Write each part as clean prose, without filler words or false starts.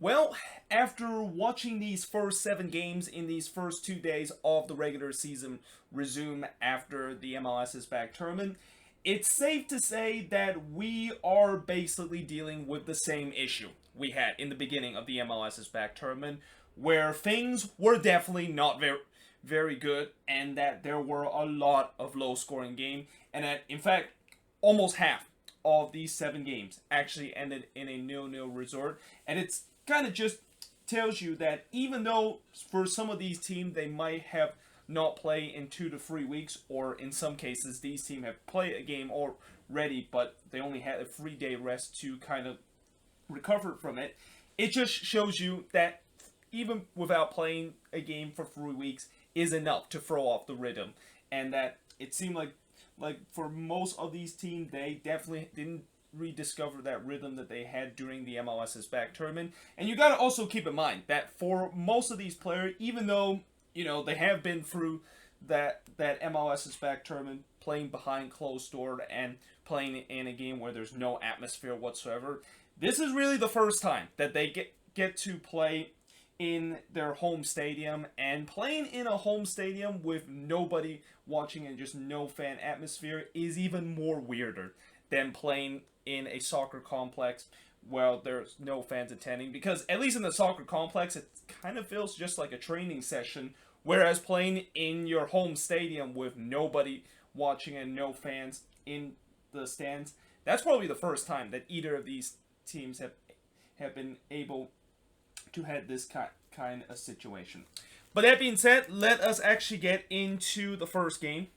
Well, after watching these first 7 games in these first 2 days of the regular season resume after the MLS is back tournament, it's safe to say that we are basically dealing with the same issue we had in the beginning of the MLS is back tournament, where things were definitely not very good, and that there were a lot of low scoring game, and that in fact almost half of these 7 games actually ended in a nil-nil result. And it's kind of just tells you that even though for some of these teams they might have not played in 2 to 3 weeks, or in some cases these teams have played a game already, but they only had a 3 day rest to kind of recover from it. It just shows you that even without playing a game for 3 weeks is enough to throw off the rhythm, and that it seemed like for most of these teams they definitely didn't rediscover that rhythm that they had during the MLS's back tournament. And you got to also keep in mind that for most of these players, even though they have been through that MLS's back tournament, playing behind closed door and playing in a game where there's no atmosphere whatsoever, this is really the first time that they get to play in their home stadium, and playing in a home stadium with nobody watching and just no fan atmosphere is even more weirder than playing in a soccer complex where there's no fans attending, because at least in the soccer complex it kind of feels just like a training session, whereas playing in your home stadium with nobody watching and no fans in the stands, that's probably the first time that either of these teams have been able to have this kind of situation. But that being said, let us actually get into the first game,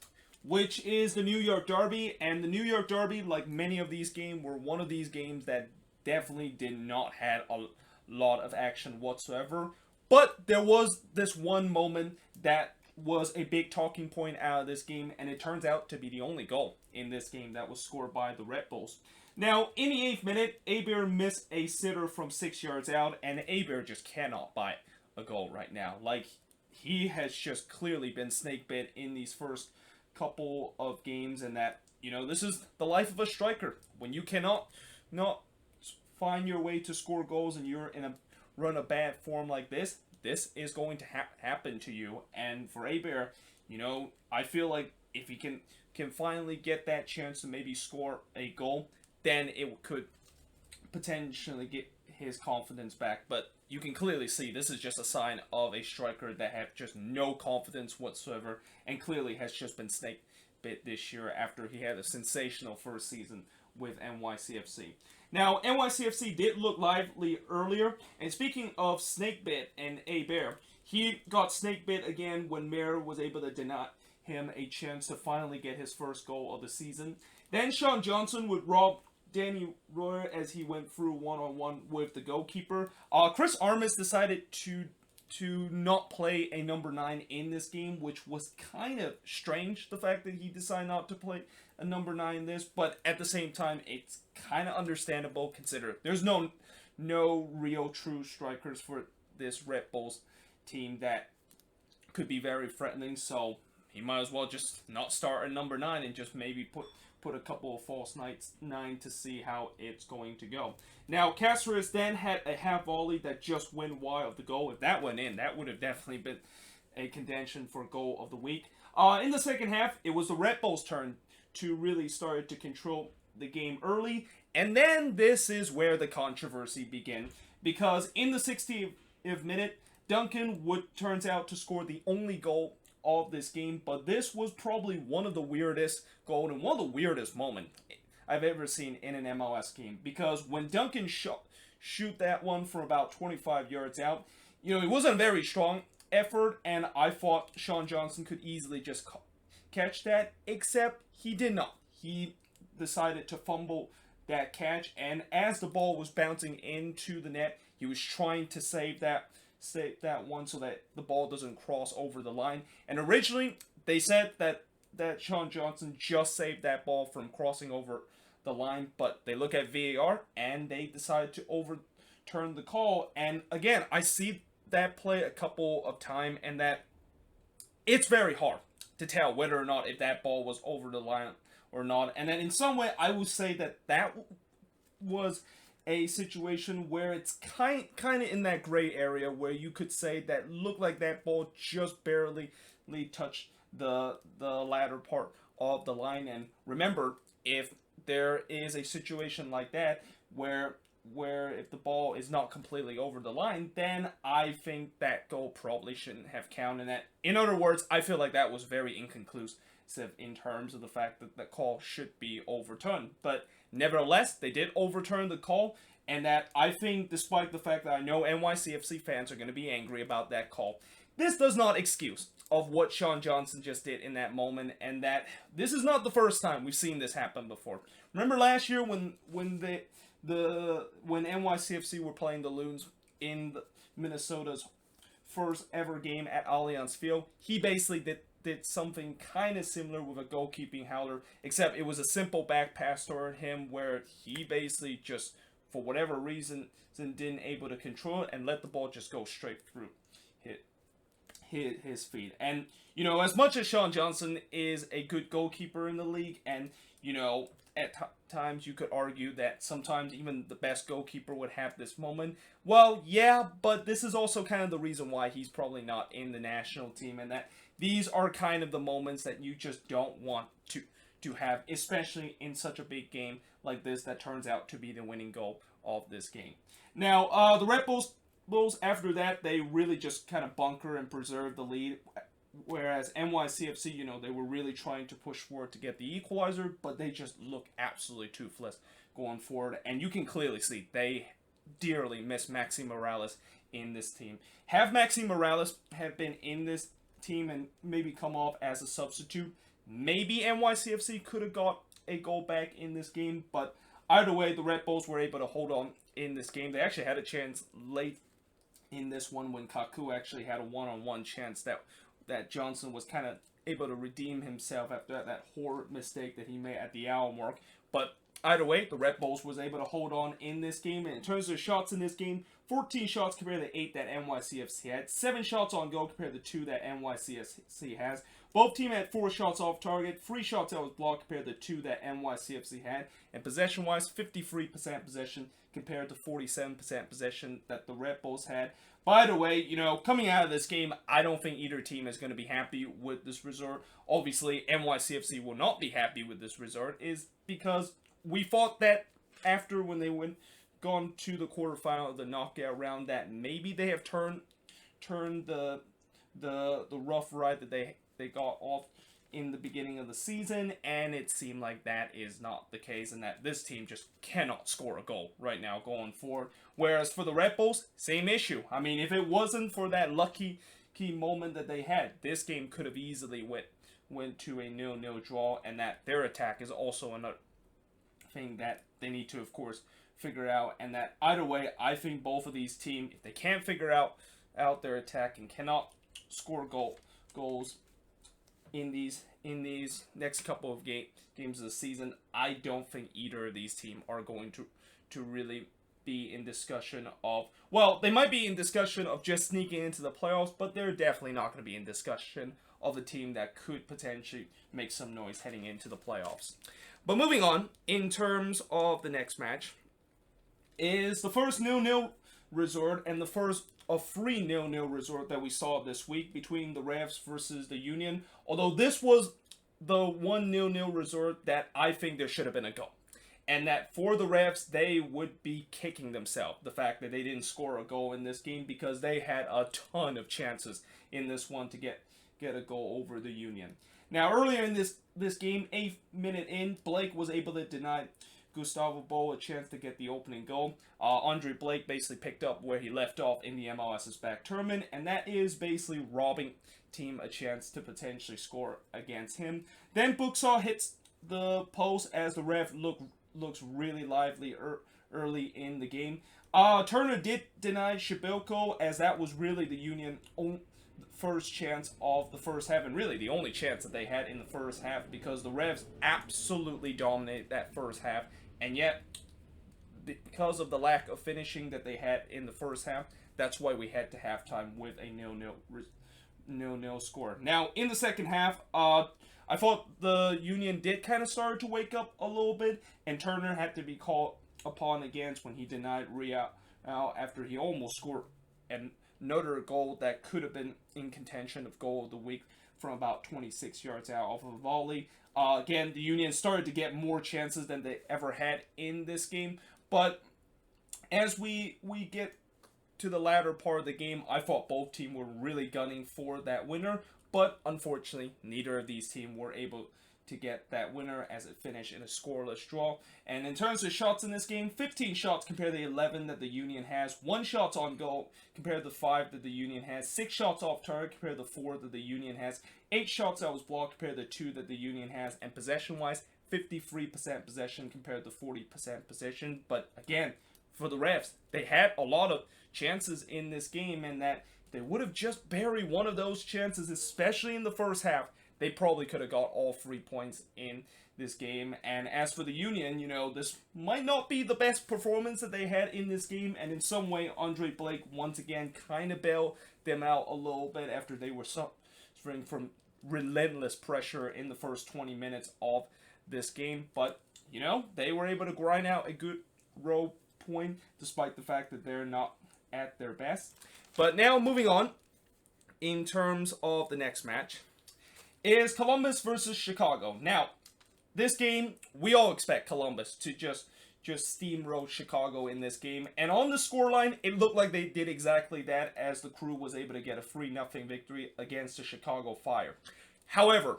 which is the New York Derby. And the New York Derby, like many of these games, were one of these games that definitely did not have a lot of action whatsoever. But there was this one moment that was a big talking point out of this game, and it turns out to be the only goal in this game that was scored by the Redbulls. Now, in the 8th minute, Aber missed a sitter from 6 yards out, and Aber just cannot buy a goal right now. Like, he has just clearly been snake bit in these first couple of games, and that, this is the life of a striker. When you cannot not find your way to score goals and you're in a run of bad form like this is going to happen to you. And for Aber, I feel like if he can finally get that chance to maybe score a goal, then it could potentially get his confidence back. But you can clearly see this is just a sign of a striker that have just no confidence whatsoever, and clearly has just been snake bit this year after he had a sensational first season with NYCFC. Now, NYCFC did look lively earlier, and speaking of snake bit and Aber, he got snake bit again when Mayer was able to deny him a chance to finally get his first goal of the season. Then Sean Johnson would rob Danny Royer as he went through one-on-one with the goalkeeper. Chris Armas decided to not play a number 9 in this game, which was kind of strange, the fact that he decided not to play a number 9 in this, but at the same time, it's kind of understandable considering there's no real true strikers for this Red Bulls team that could be very threatening, so he might as well just not start a number 9 and just maybe put a couple of false 9 to see how it's going to go. Now, Cáceres then had a half volley that just went wide of the goal. If that went in, that would have definitely been a contention for goal of the week. In the second half, it was the Red Bulls' turn to really start to control the game early. And then this is where the controversy began, because in the 60th minute, Duncan turns out to score the only goal of this game, but this was probably one of the weirdest goals and one of the weirdest moments I've ever seen in an MLS game, because when Duncan shoot that one from about 25 yards out, it wasn't a very strong effort, and I thought Sean Johnson could easily just catch that, except he did not. He decided to fumble that catch, and as the ball was bouncing into the net, he was trying to save that one so that the ball doesn't cross over the line. And originally they said that Sean Johnson just saved that ball from crossing over the line, but they look at VAR and they decided to overturn the call. And again, I see that play a couple of times, and that it's very hard to tell whether or not if that ball was over the line or not. And then in some way I would say that was a situation where it's kind of in that gray area where you could say that looked like that ball just barely touched the latter part of the line. And remember, if there is a situation like that where if the ball is not completely over the line, then I think that goal probably shouldn't have counted. That, in other words, I feel like that was very inconclusive in terms of the fact that the call should be overturned. But nevertheless, they did overturn the call, and that I think, despite the fact that I know NYCFC fans are going to be angry about that call, this does not excuse of what Sean Johnson just did in that moment, and that this is not the first time we've seen this happen before. Remember last year when NYCFC were playing the Loons in Minnesota's first ever game at Allianz Field? He basically did something kind of similar with a goalkeeping howler, except it was a simple back pass toward him where he basically just, for whatever reason, didn't able to control it and let the ball just go straight through his feet. And, you know, as much as Sean Johnson is a good goalkeeper in the league, and, you know, at times you could argue that sometimes even the best goalkeeper would have this moment. Well, yeah, but this is also kind of the reason why he's probably not in the national team, and that these are kind of the moments that you just don't want to have, especially in such a big game like this that turns out to be the winning goal of this game. Now, the Redbulls, after that, they really just kind of bunker and preserve the lead, whereas NYCFC, you know, they were really trying to push forward to get the equalizer, but they just look absolutely toothless going forward, and you can clearly see they dearly miss Maxi Morales in this team. Have Maxi Morales have been in this team and maybe come off as a substitute, maybe NYCFC could have got a goal back in this game, but either way, the Redbulls were able to hold on in this game. They actually had a chance late in this one when Kaku actually had a one-on-one chance that Johnson was kind of able to redeem himself after that horrid mistake that he made at the hour mark. But either way, the Redbulls was able to hold on in this game. And in terms of shots in this game, 14 shots compared to 8 that NYCFC had. 7 shots on goal compared to 2 that NYCFC has. Both teams had 4 shots off target, 3 shots that was blocked compared to 2 that NYCFC had. And possession-wise, 53% possession compared to 47% possession that the Redbulls had. By the way, you know, coming out of this game, I don't think either team is going to be happy with this result. Obviously, NYCFC will not be happy with this result, is because we thought that after when they gone to the quarterfinal of the knockout round, that maybe they have turned the rough ride that they got off in the beginning of the season, and it seemed like that is not the case, and that this team just cannot score a goal right now going forward. Whereas for the Redbulls, same issue. I mean, if it wasn't for that lucky key moment that they had, this game could have easily went to a 0-0 draw, and that their attack is also another thing that they need to, of course, figure out. And that either way, I think both of these teams, if they can't figure out their attack and cannot score goals in these next couple of games of the season, I don't think either of these teams are going to really be in discussion of, well, they might be in discussion of just sneaking into the playoffs, but they're definitely not going to be in discussion of a team that could potentially make some noise heading into the playoffs. But moving on, in terms of the next match, is the first 0-0 resort and the first of 3 0-0 resort that we saw this week between the Revs versus the Union. Although this was the 1 0-0 resort that I think there should have been a goal. And that for the Revs, they would be kicking themselves. The fact that they didn't score a goal in this game, because they had a ton of chances in this one to get a goal over the Union. Now, earlier in this game, 8th minute in, Blake was able to deny Gustavo Bo a chance to get the opening goal. Andre Blake basically picked up where he left off in the MLS's back tournament, and that is basically robbing team a chance to potentially score against him. Then Buxaw hits the post as the ref looks really lively early in the game. Turner did deny Shibilko, as that was really the Union first chance of the first half, and really the only chance that they had in the first half, because the Revs absolutely dominated that first half, and yet because of the lack of finishing that they had in the first half, that's why we had to halftime with a 0-0 score. Now, in the second half, I thought the Union did kind of start to wake up a little bit, and Turner had to be called upon against when he denied Real after he almost scored another goal that could have been in contention of goal of the week from about 26 yards out off of a volley. Again, the Union started to get more chances than they ever had in this game, but as we get to the latter part of the game, I thought both teams were really gunning for that winner, but unfortunately, neither of these teams were able to get that winner as it finished in a scoreless draw. And in terms of shots in this game, 15 shots compared to the 11 that the Union has, 1 shot on goal compared to the 5 that the Union has, 6 shots off target compared to the 4 that the Union has, 8 shots that was blocked compared to the 2 that the Union has, and possession-wise, 53% possession compared to 40% possession. But again, for the refs, they had a lot of chances in this game, and that they would have just buried one of those chances, especially in the first half, they probably could have got all 3 points in this game. And as for the Union, this might not be the best performance that they had in this game, and in some way, Andre Blake once again kind of bailed them out a little bit after they were suffering from relentless pressure in the first 20 minutes of this game. But, they were able to grind out a good row point, despite the fact that they're not at their best. But now, moving on, in terms of the next match, is Columbus versus Chicago. Now, this game, we all expect Columbus to just steamroll Chicago in this game. And on the scoreline, it looked like they did exactly that as the Crew was able to get a 3-0 victory against the Chicago Fire. However,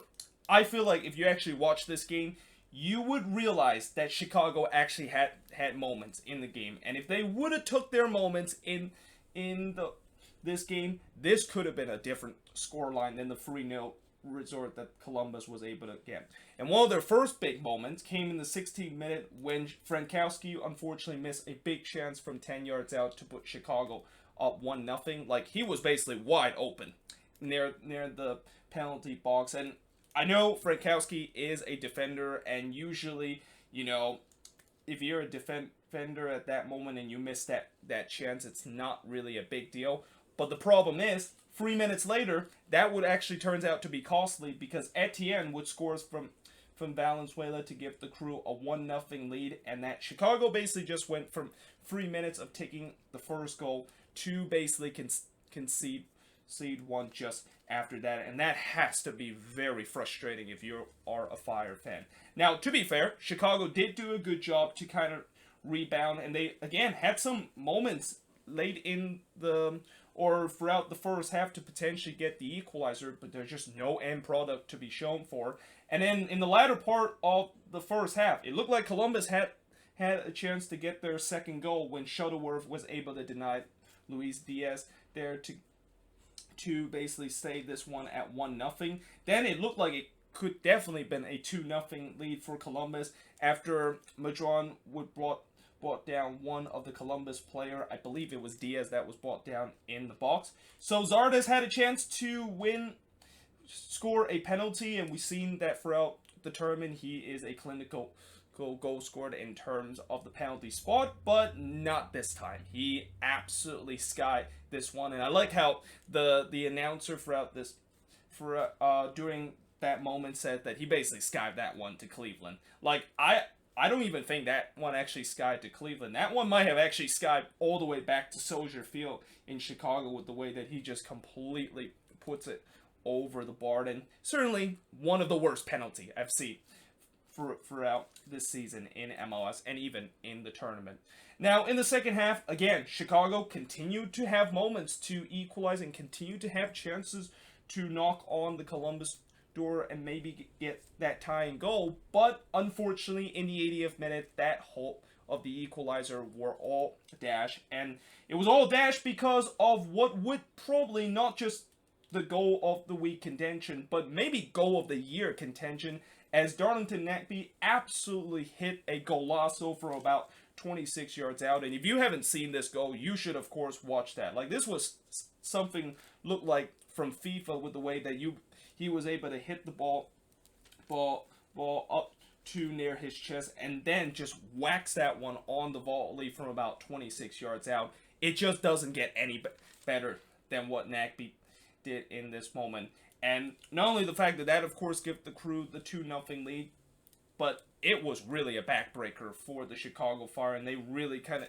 I feel like if you actually watch this game, you would realize that Chicago actually had moments in the game. And if they would have took their moments in this game, this could have been a different scoreline than the 3-0 resort that Columbus was able to get. And one of their first big moments came in the 16th minute when Frankowski unfortunately missed a big chance from 10 yards out to put Chicago up 1-0. Like, he was basically wide open near the penalty box. And I know Frankowski is a defender, and usually, if you're a defender at that moment and you miss that chance, it's not really a big deal. But the problem is, 3 minutes later, that would actually turns out to be costly, because Etienne would score from Valenzuela to give the Crew a 1-0 lead, and that Chicago basically just went from 3 minutes of taking the first goal to basically concede one just after that, and that has to be very frustrating if you are a Fire fan. Now, to be fair, Chicago did do a good job to kind of rebound, and they, again, had some moments late in or throughout the first half to potentially get the equalizer, but there's just no end product to be shown for. And then in the latter part of the first half, it looked like Columbus had a chance to get their second goal when Shuttleworth was able to deny Luis Diaz there to basically stay this one at 1-0. Then it looked like it could definitely been a 2-0 lead for Columbus after Madron would brought down one of the Columbus player. I believe it was Diaz that was brought down in the box. So Zardes had a chance to score a penalty, and we've seen that throughout the tournament. He is a clinical goal scored in terms of the penalty spot, but not this time. He absolutely skied this one, and I like how the announcer during that moment said that he basically skied that one to Cleveland. Like, I don't even think that one actually skied to Cleveland. That one might have actually skied all the way back to Soldier Field in Chicago with the way that he just completely puts it over the bar. And certainly one of the worst penalty I've seen throughout this season in MLS and even in the tournament. Now, in the second half, again, Chicago continued to have moments to equalize and continued to have chances to knock on the Columbus door and maybe get that tying goal, but unfortunately in the 80th minute, that hope of the equalizer were all dashed, and it was all dashed because of what would probably not just the goal of the week contention, but maybe goal of the year contention, as Darlington Nagbe absolutely hit a golazo from about 26 yards out. And if you haven't seen this goal, you should of course watch that. Like, this was something looked like from FIFA with the way that he was able to hit the ball up to near his chest and then just whacks that one on the volley from about 26 yards out. It just doesn't get any better than what Nagbe did in this moment. And not only the fact that of course gives the Crew the 2-0 lead, but it was really a backbreaker for the Chicago Fire, and they really kind of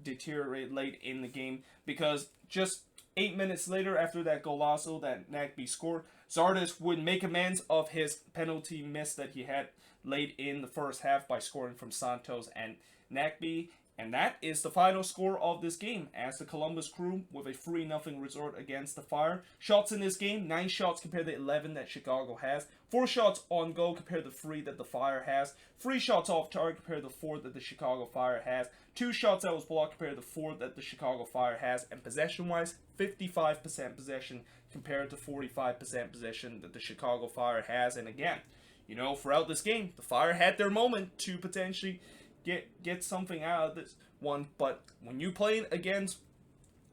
deteriorate late in the game because just 8 minutes later, after that golazo that Nagbe scored, Zardes would make amends of his penalty miss that he had late in the first half by scoring from Santos and Nagbe. And that is the final score of this game as the Columbus Crew with a 3-0 result against the Fire. Shots in this game, 9 shots compared to 11 that Chicago has. 4 shots on goal compared to 3 that the Fire has. 3 shots off target compared to 4 that the Chicago Fire has. 2 shots that was blocked compared to 4 that the Chicago Fire has. And possession-wise, 55% possession compared to 45% possession that the Chicago Fire has. And again, you know, throughout this game, the Fire had their moment to potentially get something out of this one, but when you play against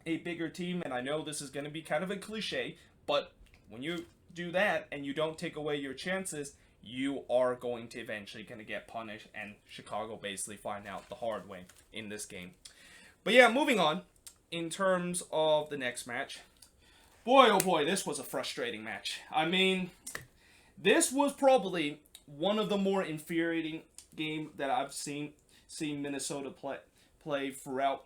a bigger team, and I know this is going to be kind of a cliche, but when you do that and you don't take away your chances, you are going to eventually going to get punished, and Chicago basically find out the hard way in this game. But yeah, moving on, in terms of the next match, boy oh boy, this was a frustrating match. I mean, this was probably one of the more infuriating game that I've seen Minnesota play throughout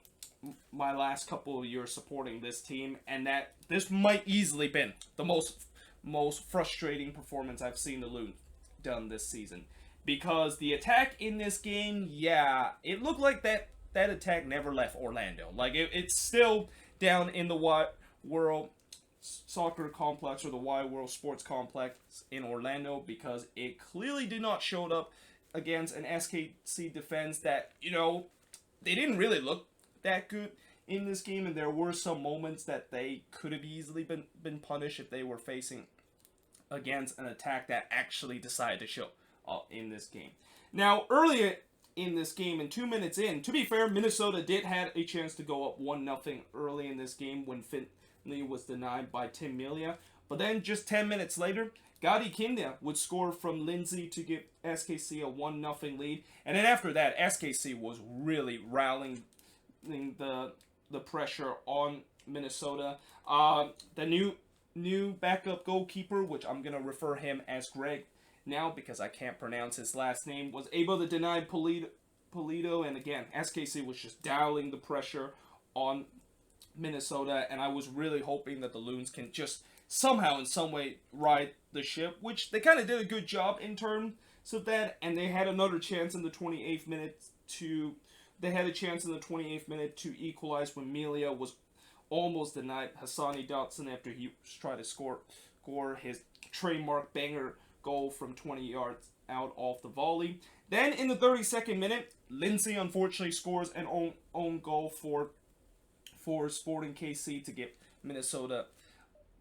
my last couple of years supporting this team, and that this might easily been the most frustrating performance I've seen the Loons done this season, because the attack in this game, yeah, it looked like that attack never left Orlando. Like it's still down in the Wide World Soccer Complex or the Wide World Sports Complex in Orlando, because it clearly did not show up against an SKC defense that, you know, they didn't really look that good in this game, and there were some moments that they could have easily been punished if they were facing against an attack that actually decided to show up in this game. Now, earlier in this game, and 2 minutes in, to be fair, Minnesota did have a chance to go up 1-0 early in this game when Finley was denied by Tim Melia, but then just 10 minutes later, Gadi Kinda would score from Lindsay to give SKC a 1-0 lead. And then after that, SKC was really rallying the pressure on Minnesota. The new backup goalkeeper, which I'm going to refer him as Greg now because I can't pronounce his last name, was able to deny Polito. And again, SKC was just dialing the pressure on Minnesota. And I was really hoping that the Loons can just somehow in some way ride the ship, which they kind of did a good job in terms of that, and they had another chance in the 28th minute to equalize when Melia was almost denied Hassani Dotson after he tried to score his trademark banger goal from 20 yards out off the volley. Then in the 32nd minute, Lindsay unfortunately scores an own goal for Sporting KC to give Minnesota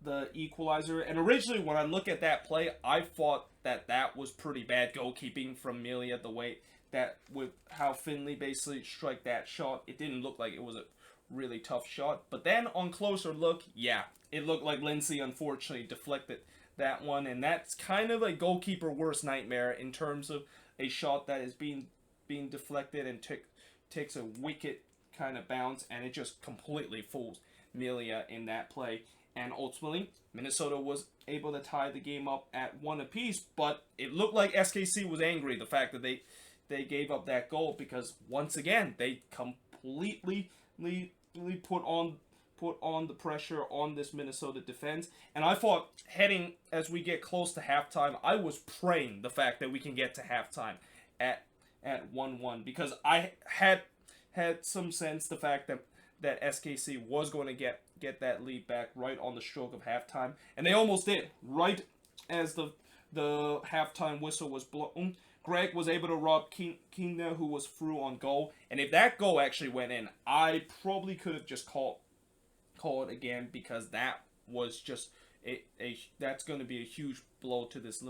the equalizer. And originally when I look at that play, I thought that was pretty bad goalkeeping from Melia, the way that with how Finley basically struck that shot. It didn't look like it was a really tough shot. But then on closer look, yeah, it looked like Lindsay unfortunately deflected that one, and that's kind of a goalkeeper worst nightmare in terms of a shot that is being deflected and takes a wicked kind of bounce, and it just completely fools Melia in that play. And ultimately, Minnesota was able to tie the game up at 1 apiece, but it looked like SKC was angry, the fact that they gave up that goal, because once again, they completely put on the pressure on this Minnesota defense. And I thought, heading as we get close to halftime, I was praying the fact that we can get to halftime at 1-1, because I had some sense the fact that SKC was going to get that lead back right on the stroke of halftime, and they almost did. Right as the halftime whistle was blown, Greg was able to rob Kinda, who was through on goal, and if that goal actually went in, I probably could have just called it again, because that was just that's going to be a huge blow to this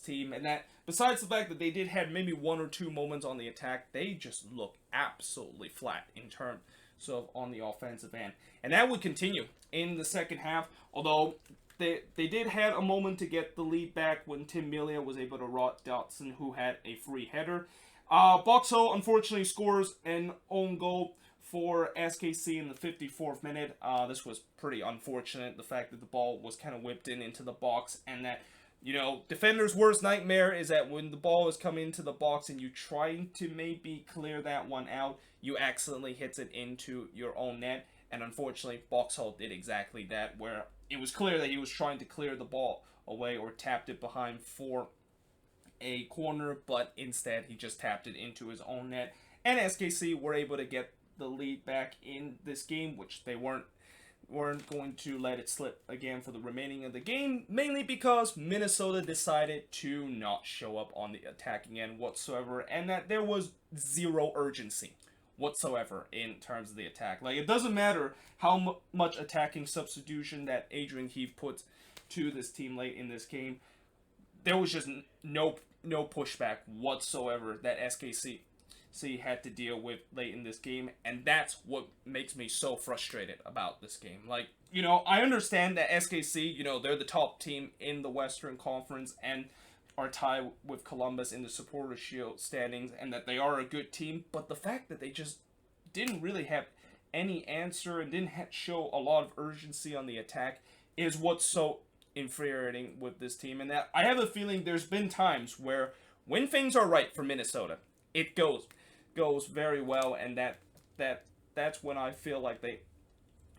team. And that, besides the fact that they did have maybe 1 or 2 moments on the attack, they just look absolutely flat in terms of on the offensive end. And that would continue in the second half, although they did have a moment to get the lead back when Tim Melia was able to rot Dotson, who had a free header. Boxall unfortunately scores an own goal for SKC in the 54th minute. This was pretty unfortunate, the fact that the ball was kind of whipped into the box, and that defender's worst nightmare is that when the ball is coming into the box and you trying to maybe clear that one out, you accidentally hits it into your own net. And unfortunately, Boxall did exactly that, where it was clear that he was trying to clear the ball away or tapped it behind for a corner, but instead he just tapped it into his own net. And SKC were able to get the lead back in this game, which they weren't going to let it slip again for the remaining of the game, mainly because Minnesota decided to not show up on the attacking end whatsoever, and that there was zero urgency whatsoever in terms of the attack. Like, it doesn't matter how much attacking substitution that Adrian Heath puts to this team late in this game, there was just no pushback whatsoever that SKC had to deal with late in this game, and that's what makes me so frustrated about this game. Like, I understand that SKC, they're the top team in the Western Conference and are tied with Columbus in the Supporters' Shield standings, and that they are a good team, but the fact that they just didn't really have any answer and didn't show a lot of urgency on the attack is what's so infuriating with this team. And that I have a feeling there's been times where when things are right for Minnesota, it goes very well, and that's when I feel like they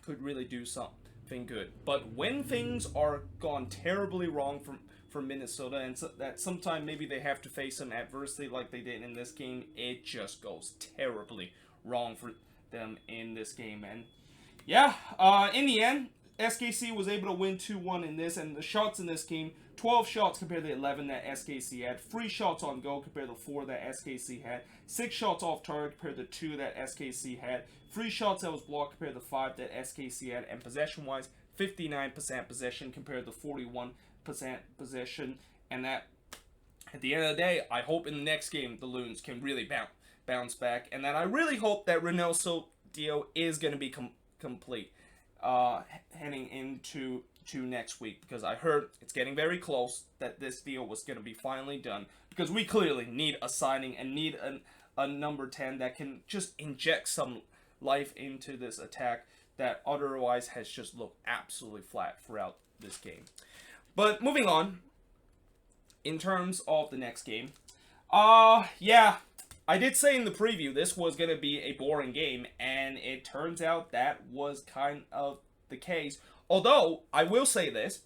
could really do something good. But when things are gone terribly wrong for Minnesota, and so that sometimes maybe they have to face some adversity like they did in this game, it just goes terribly wrong for them in this game. And yeah, in the end, SKC was able to win 2-1 in this, and the shots in this game, 12 shots compared to 11 that SKC had, 3 shots on goal compared to 4 that SKC had, 6 shots off target compared to 2 that SKC had, 3 shots that was blocked compared to 5 that SKC had, and possession-wise, 59% possession compared to 41% possession. And that, at the end of the day, I hope in the next game the Loons can really bounce back, and that I really hope that Reynoso deal is going to be complete heading into next week, because I heard it's getting very close that this deal was going to be finally done, because we clearly need a signing and need a number 10 that can just inject some life into this attack that otherwise has just looked absolutely flat throughout this game. But moving on, in terms of the next game, yeah, I did say in the preview this was going to be a boring game, and it turns out that was kind of the case. Although, I will say this,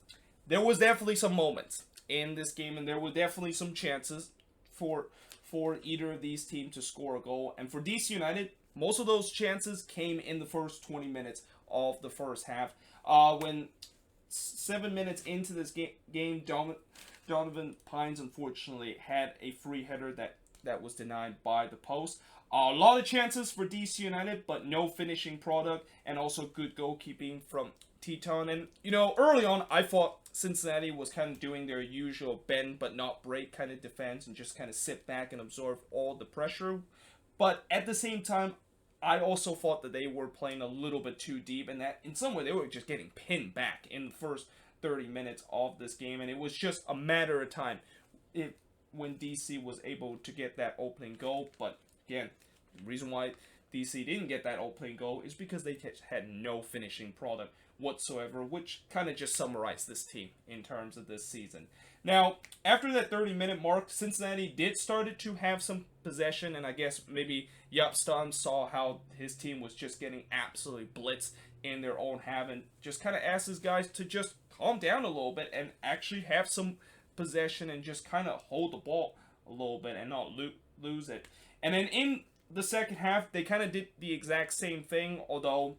there was definitely some moments in this game, and there were definitely some chances for either of these teams to score a goal. And for DC United, most of those chances came in the first 20 minutes of the first half. When 7 minutes into this game, Donovan Pines unfortunately had a free header that was denied by the post. A lot of chances for DC United, but no finishing product, and also good goalkeeping from Teton. And, early on, I thought Cincinnati was kind of doing their usual bend but not break kind of defense and just kind of sit back and absorb all the pressure. But at the same time, I also thought that they were playing a little bit too deep, and that in some way they were just getting pinned back in the first 30 minutes of this game, and it was just a matter of time when DC was able to get that opening goal. But again, the reason why DC didn't get that opening goal is because they had no finishing product whatsoever, which kind of just summarized this team in terms of this season. Now, after that 30-minute mark, Cincinnati did started to have some possession, and I guess maybe Jaap Stam saw how his team was just getting absolutely blitzed in their own half, and just kind of asked his guys to just calm down a little bit and actually have some possession and just kind of hold the ball a little bit and not lose it. And then in the second half, they kind of did the exact same thing, although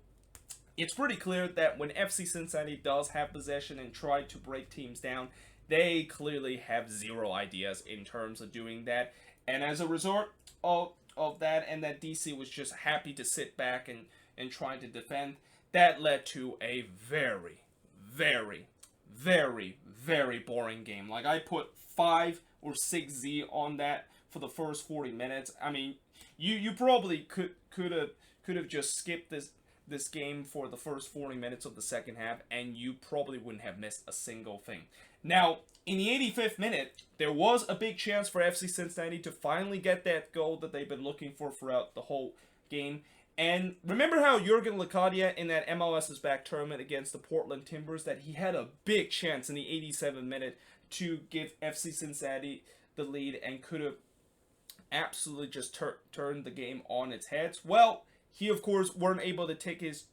it's pretty clear that when FC Cincinnati does have possession and try to break teams down, they clearly have zero ideas in terms of doing that. And as a result of that, and that DC was just happy to sit back and try to defend, that led to a very, very, very, very boring game. Like, I put 5 or 6 Z on that for the first 40 minutes. I mean, you probably could have just skipped this game for the first 40 minutes of the second half, and you probably wouldn't have missed a single thing. Now, in the 85th minute, there was a big chance for FC Cincinnati to finally get that goal that they've been looking for throughout the whole game, And remember how Jurgen Locadia in that MLS is Back tournament against the Portland Timbers, that he had a big chance in the 87th minute to give FC Cincinnati the lead and could have absolutely just turned the game on its head. Well, he of course weren't able to take his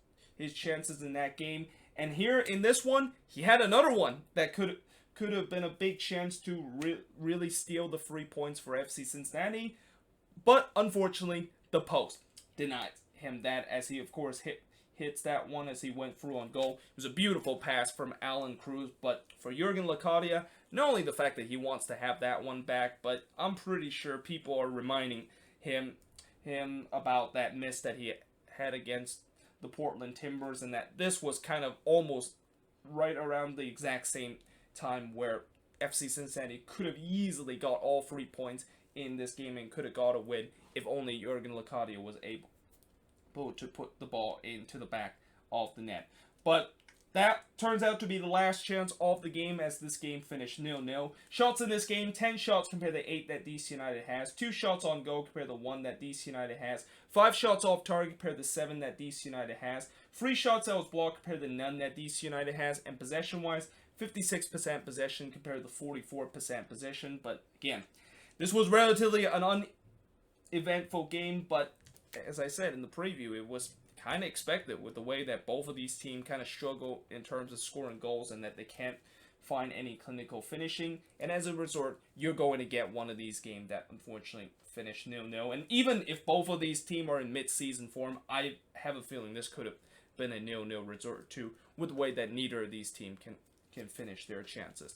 chances in that game, and here in this one he had another one that could have been a big chance to really steal the 3 points for FC Cincinnati, but unfortunately the post denied him that, as he of course hits that one as he went through on goal. It was a beautiful pass from Alan Cruz, but for Jurgen Locadia, not only the fact that he wants to have that one back, but I'm pretty sure people are reminding him about that miss that he had against the Portland Timbers, and that this was kind of almost right around the exact same time where FC Cincinnati could have easily got all 3 points in this game and could have got a win if only Jurgen Locadia was able to put the ball into the back of the net. But that turns out to be the last chance of the game, as this game finished 0-0. Shots in this game, 10 shots compared to 8 that DC United has. 2 shots on goal compared to 1 that DC United has. 5 shots off target compared to 7 that DC United has. 3 shots that was blocked compared to none that DC United has. And possession-wise, 56% possession compared to 44% possession. But again, this was relatively an uneventful game, but as I said in the preview, it was kind of expected with the way that both of these teams kind of struggle in terms of scoring goals and that they can't find any clinical finishing. And as a result, you're going to get one of these games that unfortunately finished 0-0. And even if both of these teams are in mid-season form, I have a feeling this could have been a 0-0 resort too, with the way that neither of these teams can finish their chances.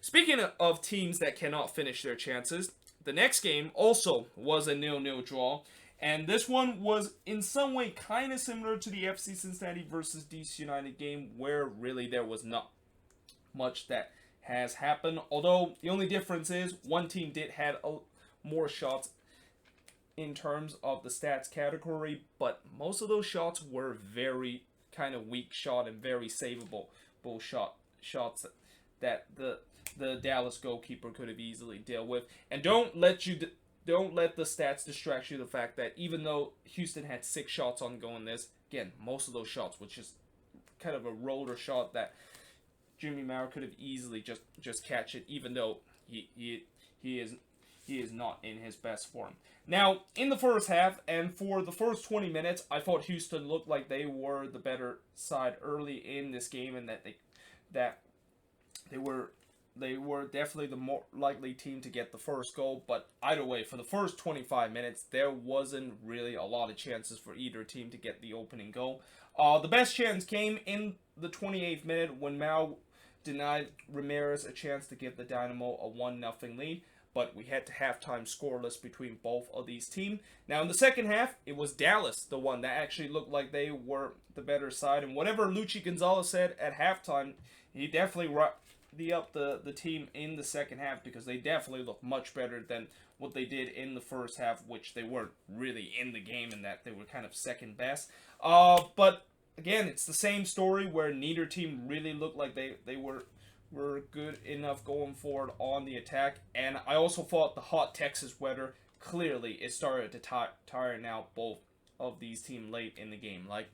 Speaking of teams that cannot finish their chances, the next game also was a 0-0 draw. And this one was in some way kind of similar to the FC Cincinnati versus DC United game, where really there was not much that has happened. Although the only difference is one team did have more shots in terms of the stats category, but most of those shots were very kind of weak shot and very savable shots that the Dallas goalkeeper could have easily dealt with. And don't let the stats distract you, the fact that even though Houston had 6 shots on goal in this, again, most of those shots, which is kind of a roller shot that Jimmy Maurer could have easily just catch it, even though he is not in his best form. Now, in the first half, and for the first 20 minutes, I thought Houston looked like they were the better side early in this game, and that they were definitely the more likely team to get the first goal. But either way, for the first 25 minutes, there wasn't really a lot of chances for either team to get the opening goal. The best chance came in the 28th minute when Mao denied Ramirez a chance to give the Dynamo a 1-0 lead. But we had to halftime scoreless between both of these teams. Now in the second half, it was Dallas, the one that actually looked like they were the better side. And whatever Luchi Gonzalez said at halftime, he definitely up the team in the second half, because they definitely looked much better than what they did in the first half, which they weren't really in the game, and that they were kind of second best. But again, it's the same story where neither team really looked like they were good enough going forward on the attack. And I also thought the hot Texas weather, clearly it started to tire out both of these teams late in the game. Like,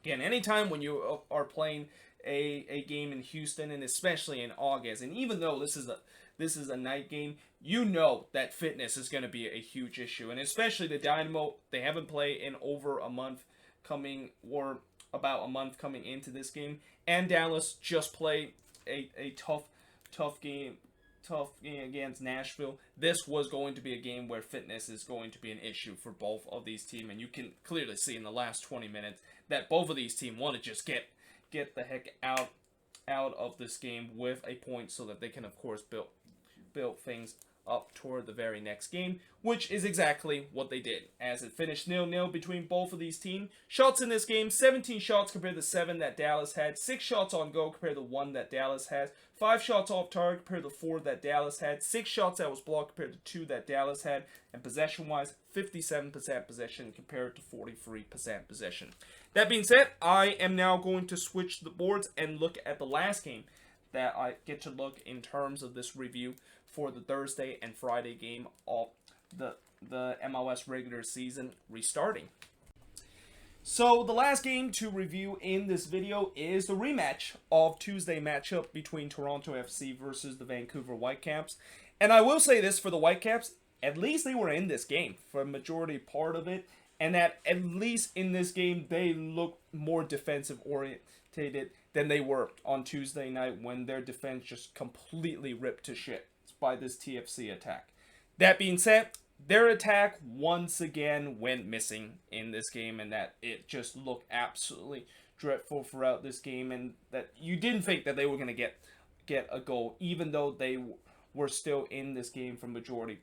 again, anytime when you are playing a game in Houston, and especially in August, and even though this is a night game, you know that fitness is going to be a huge issue. And especially the Dynamo, they haven't played in over a month about a month coming into this game, and Dallas just played a tough game against Nashville. This was going to be a game where fitness is going to be an issue for both of these teams, and you can clearly see in the last 20 minutes that both of these teams want to just get the heck out of this game with a point, so that they can of course build things up toward the very next game, which is exactly what they did, as it finished 0-0 between both of these teams. Shots in this game, 17 shots compared to 7 that Dallas had, 6 shots on goal compared to 1 that Dallas has, 5 shots off target compared to 4 that Dallas had, 6 shots that was blocked compared to 2 that Dallas had, and possession-wise, 57% possession compared to 43% possession. That being said, I am now going to switch the boards and look at the last game that I get to look in terms of this review for the Thursday and Friday game of the MLS regular season restarting. So the last game to review in this video is the rematch of Tuesday matchup between Toronto FC versus the Vancouver Whitecaps. And I will say this for the Whitecaps, at least they were in this game for a majority part of it, and that at least in this game they look more defensive orientated than they were on Tuesday night when their defense just completely ripped to shit by this TFC attack. That being said, their attack once again went missing in this game, and that it just looked absolutely dreadful throughout this game, and that you didn't think that they were going to get a goal, even though they were still in this game for majority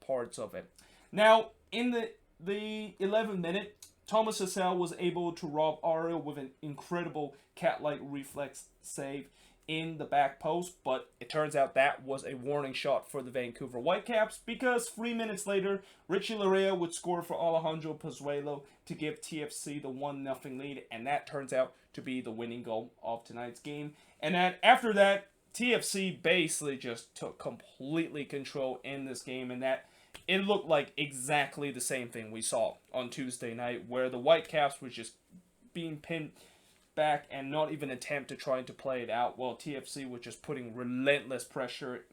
parts of it. Now, in the 11th minute, Thomas Hassel was able to rob Ariel with an incredible cat-like reflex save in the back post, but it turns out that was a warning shot for the Vancouver Whitecaps, because 3 minutes later, Richie Laryea would score for Alejandro Pozuelo to give TFC the 1-0 lead, and that turns out to be the winning goal of tonight's game. And that after that, TFC basically just took completely control in this game, and that it looked like exactly the same thing we saw on Tuesday night, where the Whitecaps was just being pinned back and not even attempt to try to play it out, while TFC was just putting relentless pressure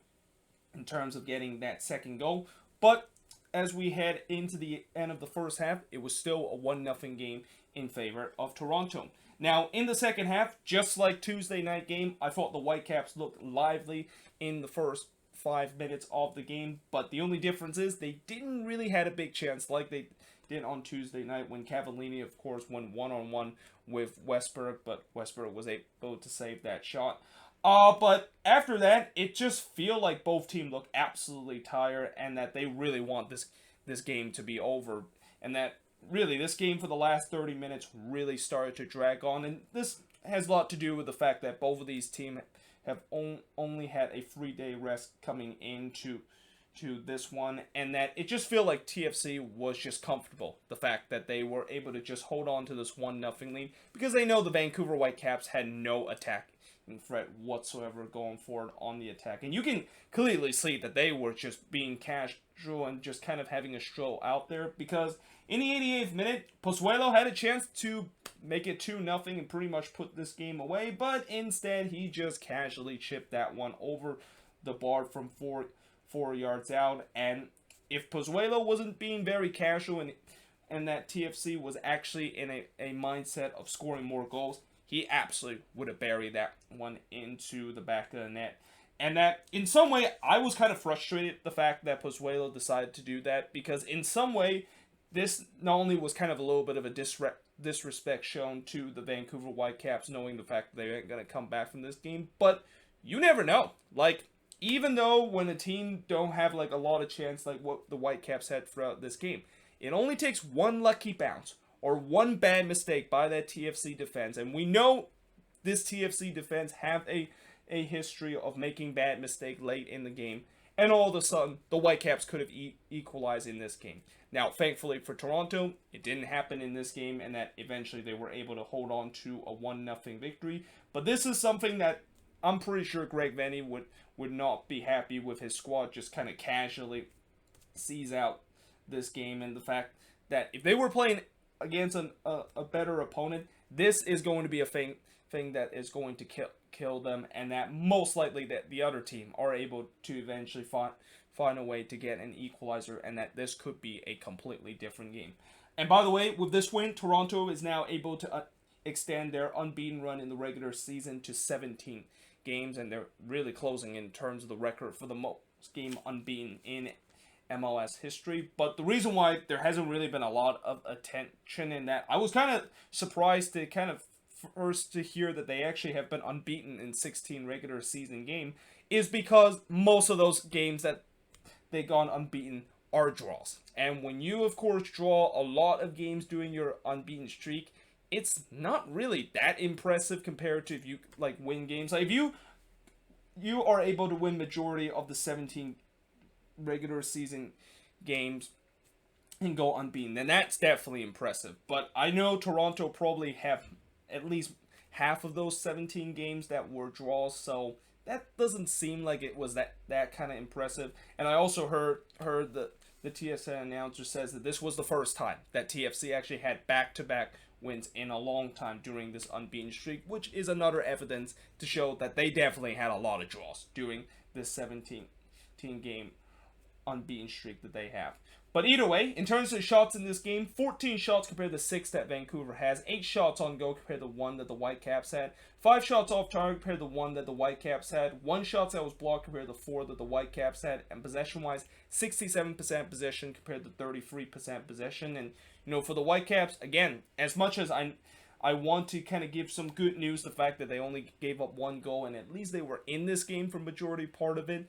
in terms of getting that second goal. But as we head into the end of the first half, it was still a 1-0 game in favor of Toronto. Now, in the second half, just like Tuesday night game, I thought the Whitecaps looked lively in the first 5 minutes of the game, but the only difference is they didn't really had a big chance like they did on Tuesday night when Cavallini, of course, went one-on-one with Westberg, but Westberg was able to save that shot. But after that, it just feel like both teams look absolutely tired, and that they really want this game to be over, and that really this game for the last 30 minutes really started to drag on, and this has a lot to do with the fact that both of these teams have only had a 3-day rest coming into this one, and that it just feel like TFC was just comfortable. The fact that they were able to just hold on to this 1-0 lead, because they know the Vancouver Whitecaps had no attacking threat whatsoever going forward on the attack. And you can clearly see that they were just being casual and just kind of having a stroll out there, because in the 88th minute, Pozuelo had a chance to make it 2-0 and pretty much put this game away, but instead he just casually chipped that one over the bar from 4 yards out. And if Pozuelo wasn't being very casual and that TFC was actually in a mindset of scoring more goals, he absolutely would have buried that one into the back of the net. And that, in some way, I was kind of frustrated the fact that Pozuelo decided to do that, because in some way, this not only was kind of a little bit of a disrespect shown to the Vancouver Whitecaps, knowing the fact that they ain't going to come back from this game, but you never know. Like, even though when a team don't have like a lot of chance like what the Whitecaps had throughout this game, it only takes one lucky bounce or one bad mistake by that TFC defense, and we know this TFC defense have a history of making bad mistakes late in the game, and all of a sudden the Whitecaps could have equalized in this game. Now, thankfully for Toronto, it didn't happen in this game, and that eventually they were able to hold on to a 1-0 victory. But this is something that I'm pretty sure Greg Vanney would not be happy with his squad just kind of casually sees out this game, and the fact that if they were playing against a better opponent, this is going to be a thing that is going to kill them, and that most likely that the other team are able to eventually find a way to get an equalizer, and that this could be a completely different game. And by the way, with this win, Toronto is now able to extend their unbeaten run in the regular season to 17 games, and they're really closing in terms of the record for the most game unbeaten in MLS history. But the reason why there hasn't really been a lot of attention in that, I was kind of surprised to kind of first to hear that they actually have been unbeaten in 16 regular season game, is because most of those games that they gone unbeaten are draws. And when you, of course, draw a lot of games during your unbeaten streak, it's not really that impressive compared to if you like win games. Like if you are able to win majority of the 17 regular season games and go unbeaten, then that's definitely impressive. But I know Toronto probably have at least half of those 17 games that were draws, so that doesn't seem like it was that kind of impressive. And I also heard the TSN announcer says that this was the first time that TFC actually had back-to-back wins in a long time during this unbeaten streak, which is another evidence to show that they definitely had a lot of draws during this 17-game unbeaten streak that they have. But either way, in terms of shots in this game, 14 shots compared to 6 that Vancouver has, 8 shots on goal compared to 1 that the Whitecaps had, 5 shots off target compared to 1 that the Whitecaps had, 1 shot that was blocked compared to 4 that the Whitecaps had, and possession-wise, 67% possession compared to 33% possession. And, you know, for the Whitecaps, again, as much as I want to kind of give some good news, the fact that they only gave up 1 goal, and at least they were in this game for majority part of it,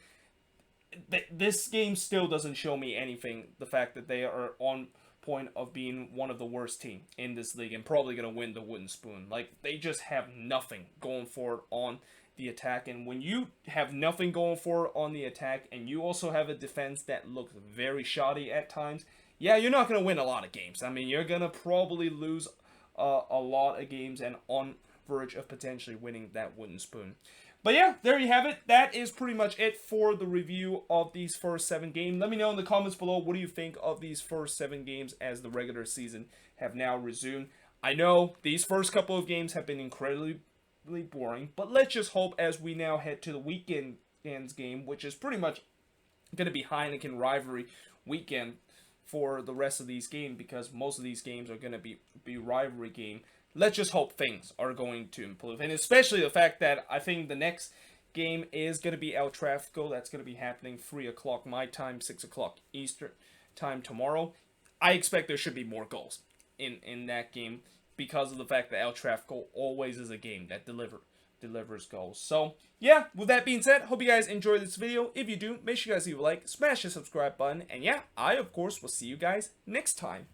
this game still doesn't show me anything. The fact that they are on point of being one of the worst team in this league and probably going to win the wooden spoon. Like, they just have nothing going for it on the attack. And when you have nothing going for it on the attack and you also have a defense that looks very shoddy at times, yeah, you're not going to win a lot of games. I mean, you're going to probably lose a lot of games and on verge of potentially winning that wooden spoon. But yeah, there you have it. That is pretty much it for the review of these first 7 games. Let me know in the comments below, what do you think of these first 7 games as the regular season have now resumed. I know these first couple of games have been incredibly boring, but let's just hope as we now head to the weekend's game, which is pretty much going to be Heineken rivalry weekend for the rest of these games, because most of these games are going to be rivalry game. Let's just hope things are going to improve. And especially the fact that I think the next game is going to be El Tráfico. That's going to be happening 3 o'clock my time, 6 o'clock Eastern time tomorrow. I expect there should be more goals in that game because of the fact that El Tráfico always is a game that delivers goals. So, yeah, with that being said, hope you guys enjoyed this video. If you do, make sure you guys leave a like, smash the subscribe button, and yeah, I, of course, will see you guys next time.